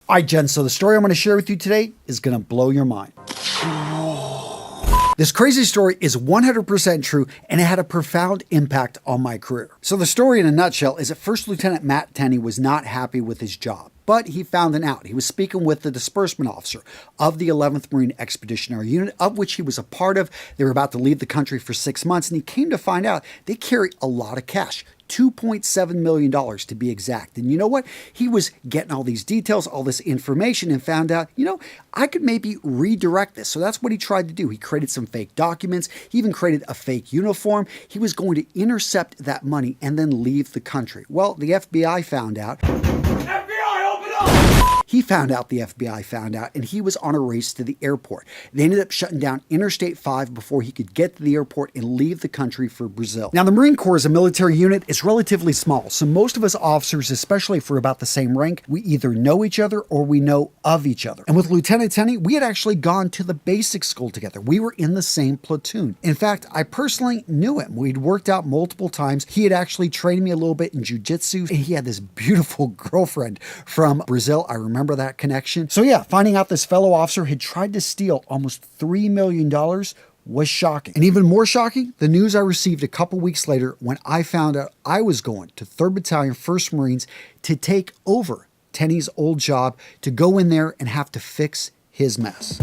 All right, Jen, so the story I'm going to share with you today is going to blow your mind. This crazy story is 100% true, and it had a profound impact on my career. So the story in a nutshell is that First Lieutenant Matt Tenney was not happy with his job, but he found an out. He was speaking with the disbursement officer of the 11th Marine Expeditionary Unit, of which he was a part of. They were about to leave the country for 6 months, and he came to find out they carry a lot of cash. $2.7 million to be exact. And you know what? He was getting all these details, all this information, and found out, I could maybe redirect this. So that's what he tried to do. He created some fake documents. He even created a fake uniform. He was going to intercept that money and then leave the country. Well, the FBI found out. He found out, the FBI found out, and he was on a race to the airport. They ended up shutting down Interstate 5 before he could get to the airport and leave the country for Brazil. Now, the Marine Corps as a military unit is relatively small, so most of us officers, especially for about the same rank, we either know each other or we know of each other. And with Lieutenant Tenney, we had actually gone to the basic school together. We were in the same platoon. In fact, I personally knew him. We'd worked out multiple times. He had actually trained me a little bit in jiu-jitsu, and he had this beautiful girlfriend from Brazil. I remember that connection. So yeah, finding out this fellow officer had tried to steal almost $3 million was shocking. And even more shocking, the news I received a couple weeks later when I found out I was going to 3rd Battalion, 1st Marines to take over Tenney's old job, to go in there and have to fix his mess.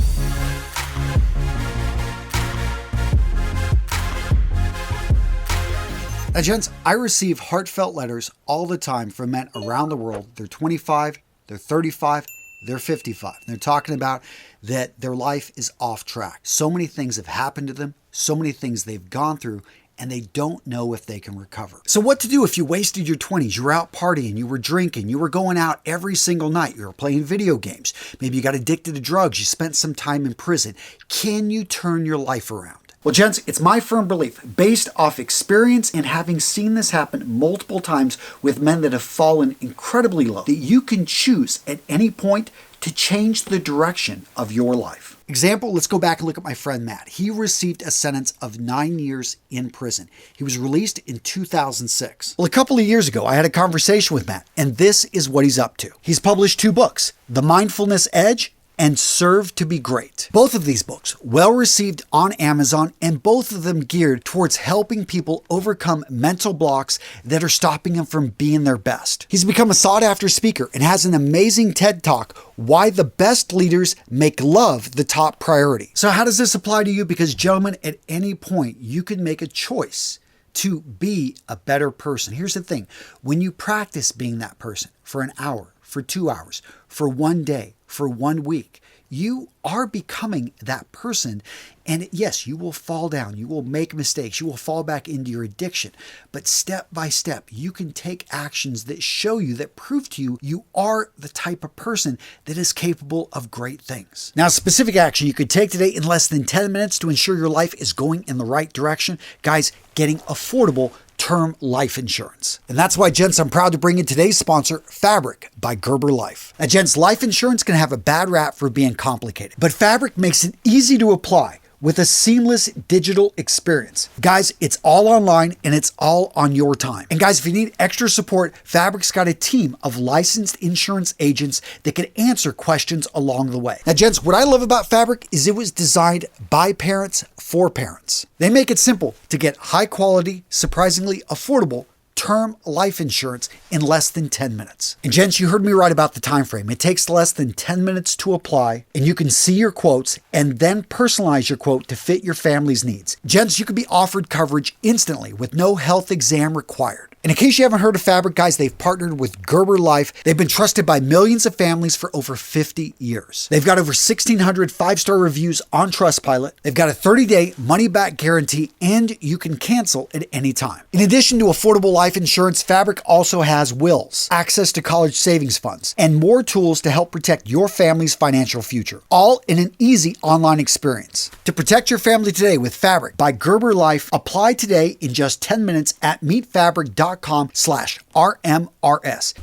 Now, gents, I receive heartfelt letters all the time from men around the world. They're 25, they're 35, they're 55. They're talking about that their life is off track. So many things have happened to them, so many things they've gone through, and they don't know if they can recover. So what to do if you wasted your 20s, you were out partying, you were drinking, you were going out every single night, you were playing video games, maybe you got addicted to drugs, you spent some time in prison. Can you turn your life around? Well, gents, it's my firm belief, based off experience and having seen this happen multiple times with men that have fallen incredibly low, that you can choose at any point to change the direction of your life. Example, let's go back and look at my friend Matt. He received a sentence of 9 years in prison. He was released in 2006. Well, a couple of years ago, I had a conversation with Matt, and this is what he's up to. He's published 2 books, The Mindfulness Edge and Serve to be Great. Both of these books, well received on Amazon, and both of them geared towards helping people overcome mental blocks that are stopping them from being their best. He's become a sought-after speaker and has an amazing TED Talk, Why the Best Leaders Make Love the Top Priority. So how does this apply to you? Because gentlemen, at any point, you can make a choice to be a better person. Here's the thing. When you practice being that person for an hour, for 2 hours, for 1 day, for 1 week, you are becoming that person. And yes, you will fall down, you will make mistakes, you will fall back into your addiction. But step by step, you can take actions that show you, that prove to you, you are the type of person that is capable of great things. Now, specific action you could take today in less than 10 minutes to ensure your life is going in the right direction. Guys, getting affordable term life insurance. And that's why, gents, I'm proud to bring in today's sponsor, Fabric by Gerber Life. Now, gents, life insurance can have a bad rap for being complicated, but Fabric makes it easy to apply with a seamless digital experience. Guys, it's all online and it's all on your time. And guys, if you need extra support, Fabric's got a team of licensed insurance agents that can answer questions along the way. Now, gents, what I love about Fabric is it was designed by parents for parents. They make it simple to get high quality, surprisingly affordable term life insurance in less than 10 minutes. And gents, you heard me right about the time frame. It takes less than 10 minutes to apply, and you can see your quotes and then personalize your quote to fit your family's needs. Gents, you can be offered coverage instantly with no health exam required. And in case you haven't heard of Fabric, guys, they've partnered with Gerber Life. They've been trusted by millions of families for over 50 years. They've got over 1,600 5-star reviews on Trustpilot. They've got a 30-day money-back guarantee, and you can cancel at any time. In addition to affordable life insurance, Fabric also has wills, access to college savings funds, and more tools to help protect your family's financial future, all in an easy online experience. To protect your family today with Fabric by Gerber Life, apply today in just 10 minutes at meetfabric.com/RMRS.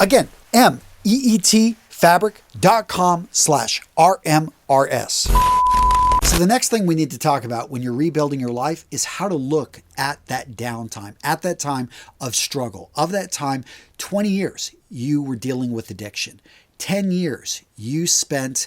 Again, meetfabric.com/RMRS. So the next thing we need to talk about when you're rebuilding your life is how to look at that downtime, at that time of struggle, of that time, 20 years you were dealing with addiction. 10 years you spent,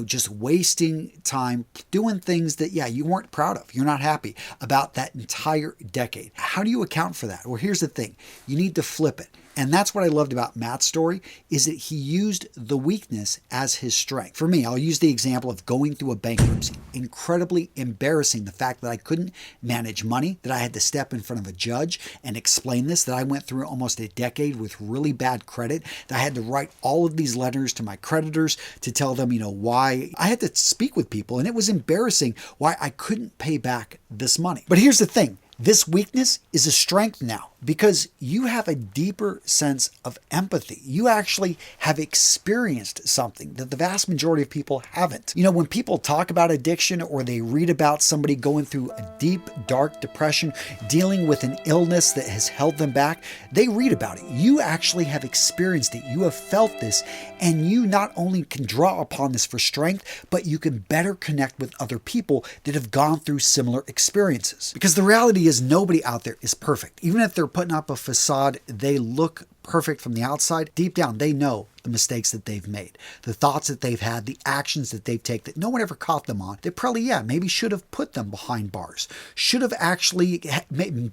just wasting time doing things that, you weren't proud of. You're not happy about that entire decade. How do you account for that? Well, here's the thing. You need to flip it. And that's what I loved about Matt's story, is that he used the weakness as his strength. For me, I'll use the example of going through a bankruptcy. Incredibly embarrassing, the fact that I couldn't manage money, that I had to step in front of a judge and explain this, that I went through almost a decade with really bad credit, that I had to write all of these letters to my creditors to tell them, why I had to speak with people. And it was embarrassing why I couldn't pay back this money. But here's the thing. This weakness is a strength now because you have a deeper sense of empathy. You actually have experienced something that the vast majority of people haven't. When people talk about addiction or they read about somebody going through a deep, dark depression, dealing with an illness that has held them back, they read about it. You actually have experienced it. You have felt this, and you not only can draw upon this for strength, but you can better connect with other people that have gone through similar experiences. Because the reality is nobody out there is perfect. Even if they're putting up a facade, they look perfect from the outside. Deep down, they know the mistakes that they've made, the thoughts that they've had, the actions that they've taken that no one ever caught them on. They probably, maybe should have put them behind bars, should have actually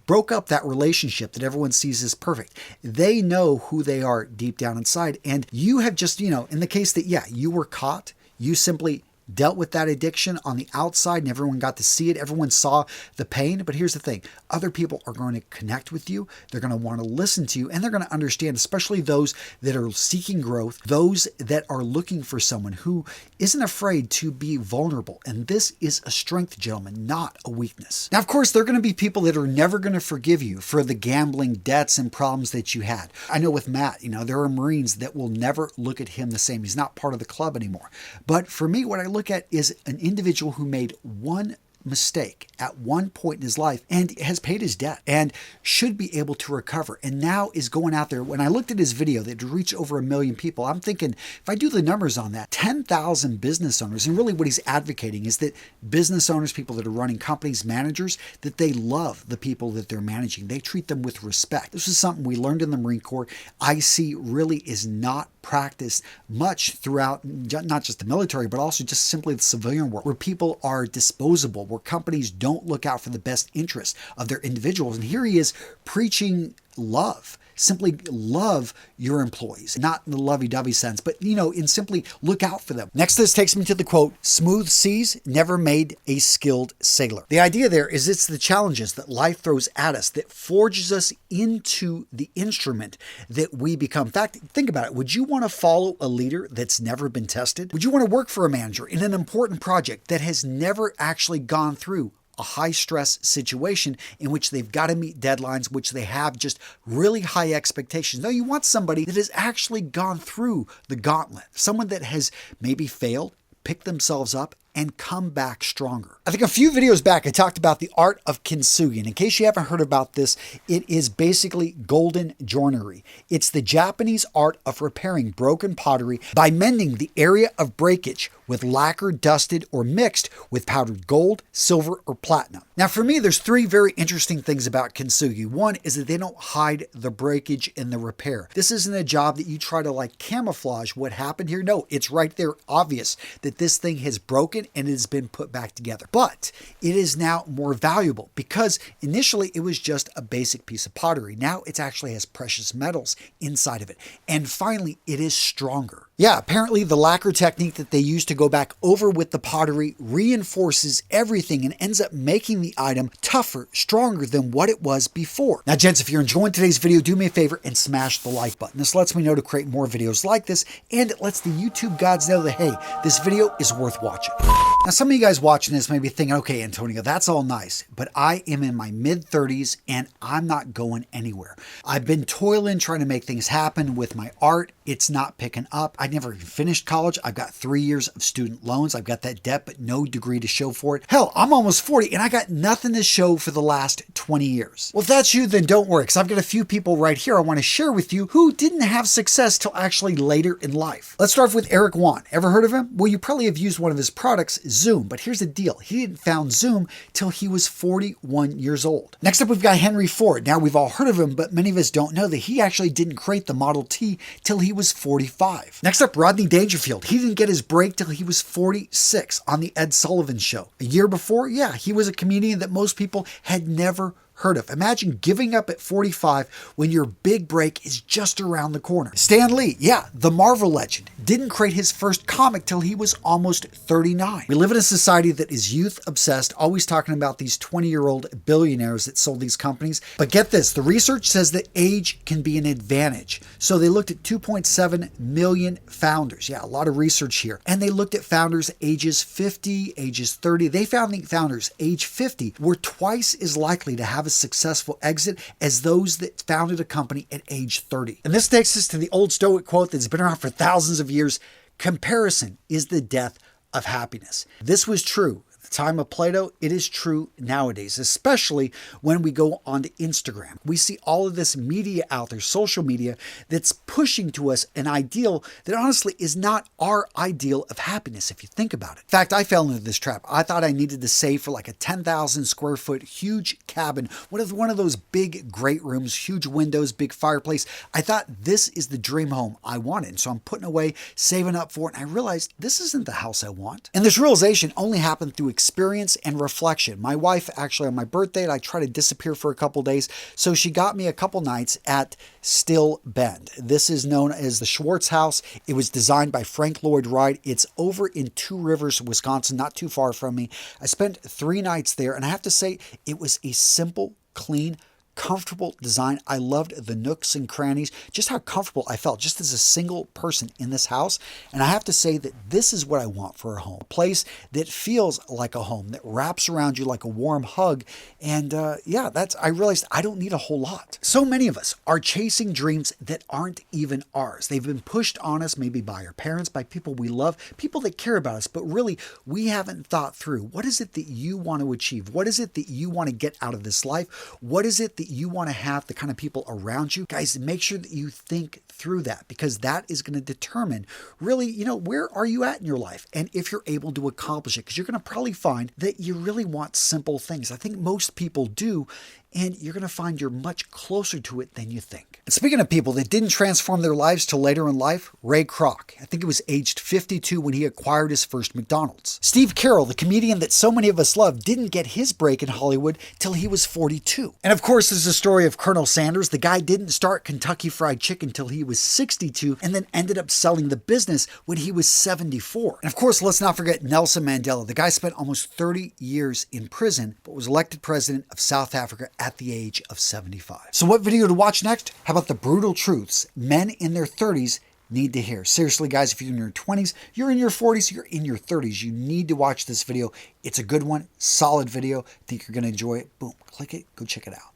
broke up that relationship that everyone sees as perfect. They know who they are deep down inside. And you have just, in the case that, you were caught, you simply dealt with that addiction on the outside and everyone got to see it. Everyone saw the pain. But here's the thing. Other people are going to connect with you. They're going to want to listen to you, and they're going to understand, especially those that are seeking growth, those that are looking for someone who isn't afraid to be vulnerable. And this is a strength, gentlemen, not a weakness. Now, of course, there are going to be people that are never going to forgive you for the gambling debts and problems that you had. I know with Matt, there are Marines that will never look at him the same. He's not part of the club anymore. But for me, what I look at is an individual who made one mistake at one point in his life and has paid his debt and should be able to recover, and now is going out there. When I looked at his video that reached over 1 million people, I'm thinking, if I do the numbers on that, 10,000 business owners, and really what he's advocating is that business owners, people that are running companies, managers, that they love the people that they're managing. They treat them with respect. This is something we learned in the Marine Corps. I see really is not practiced much throughout not just the military, but also just simply the civilian world, where people are disposable, where companies don't look out for the best interests of their individuals. And here he is preaching love. Simply love your employees, not in the lovey-dovey sense, but, in simply look out for them. Next, this takes me to the quote, "Smooth seas never made a skilled sailor." The idea there is it's the challenges that life throws at us that forges us into the instrument that we become. In fact, think about it. Would you want to follow a leader that's never been tested? Would you want to work for a manager in an important project that has never actually gone through a high stress situation in which they've got to meet deadlines, which they have just really high expectations? No, you want somebody that has actually gone through the gauntlet, someone that has maybe failed, picked themselves up, and come back stronger. I think a few videos back, I talked about the art of kintsugi. And in case you haven't heard about this, it is basically golden joinery. It's the Japanese art of repairing broken pottery by mending the area of breakage with lacquer dusted or mixed with powdered gold, silver, or platinum. Now, for me, there's 3 very interesting things about kintsugi. One is that they don't hide the breakage in the repair. This isn't a job that you try to camouflage what happened here. No, it's right there, obvious that this thing has broken and it has been put back together. But it is now more valuable because initially it was just a basic piece of pottery. Now it actually has precious metals inside of it. And finally, it is stronger. Yeah, apparently the lacquer technique that they use to go back over with the pottery reinforces everything and ends up making the item tougher, stronger than what it was before. Now, gents, if you're enjoying today's video, do me a favor and smash the like button. This lets me know to create more videos like this, and it lets the YouTube gods know that, hey, this video is worth watching. Now, some of you guys watching this may be thinking, okay, Antonio, that's all nice, but I am in my mid-30s and I'm not going anywhere. I've been toiling, trying to make things happen with my art. It's not picking up. I never even finished college. I've got 3 years of student loans. I've got that debt, but no degree to show for it. Hell, I'm almost 40 and I got nothing to show for the last 20 years. Well, if that's you, then don't worry, because I've got a few people right here I want to share with you who didn't have success till actually later in life. Let's start off with Eric Wan. Ever heard of him? Well, you probably have used one of his products, Zoom. But here's the deal. He didn't found Zoom till he was 41 years old. Next up, we've got Henry Ford. Now, we've all heard of him, but many of us don't know that he actually didn't create the Model T till he was 45. Next up, Rodney Dangerfield. He didn't get his break till he was 46 on the Ed Sullivan Show. A year before, yeah, he was a comedian that most people had never heard of. Imagine giving up at 45 when your big break is just around the corner. Stan Lee, yeah, the Marvel legend, didn't create his first comic till he was almost 39. We live in a society that is youth obsessed, always talking about these 20-year-old billionaires that sold these companies. But get this, the research says that age can be an advantage. So they looked at 2.7 million founders. Yeah, a lot of research here. And they looked at founders ages 50, ages 30. They found that founders age 50 were twice as likely to have a successful exit as those that founded a company at age 30. And this takes us to the old Stoic quote that's been around for thousands of years: comparison is the death of happiness. This was true at the time of Plato. It is true nowadays, especially when we go onto Instagram. We see all of this media out there, social media, that's pushing to us an ideal that honestly is not our ideal of happiness, if you think about it. In fact, I fell into this trap. I thought I needed to save for like a 10,000 square foot huge cabin, one of those big great rooms, huge windows, big fireplace. I thought this is the dream home I wanted. And so I'm putting away, saving up for it. And I realized this isn't the house I want. And this realization only happened through experience and reflection. My wife, actually on my birthday, I tried to disappear for a couple days. So she got me a couple nights at Still Bend. This is known as the Schwartz House. It was designed by Frank Lloyd Wright. It's over in Two Rivers, Wisconsin, not too far from me. I spent 3 nights there, and I have to say it was a simple, clean, comfortable design. I loved the nooks and crannies, just how comfortable I felt just as a single person in this house. And I have to say that this is what I want for a home. A place that feels like a home, that wraps around you like a warm hug. And I realized I don't need a whole lot. So many of us are chasing dreams that aren't even ours. They've been pushed on us maybe by our parents, by people we love, people that care about us, but really we haven't thought through, what is it that you want to achieve? What is it that you want to get out of this life? What is it that you want to have the kind of people around you? Guys, make sure that you think through that, because that is going to determine really, where are you at in your life and if you're able to accomplish it, because you're going to probably find that you really want simple things. I think most people do, and you're going to find you're much closer to it than you think. And speaking of people that didn't transform their lives till later in life, Ray Kroc. I think it was aged 52 when he acquired his first McDonald's. Steve Carell, the comedian that so many of us love, didn't get his break in Hollywood till he was 42. And of course, there's the story of Colonel Sanders. The guy didn't start Kentucky Fried Chicken till he was 62 and then ended up selling the business when he was 74. And of course, let's not forget Nelson Mandela. The guy spent almost 30 years in prison, but was elected president of South Africa at the age of 75. So what video to watch next? How about the brutal truths men in their 30s need to hear? Seriously, guys, if you're in your 20s, you're in your 40s, you're in your 30s, you need to watch this video. It's a good one, solid video. I think you're going to enjoy it. Boom, click it, go check it out.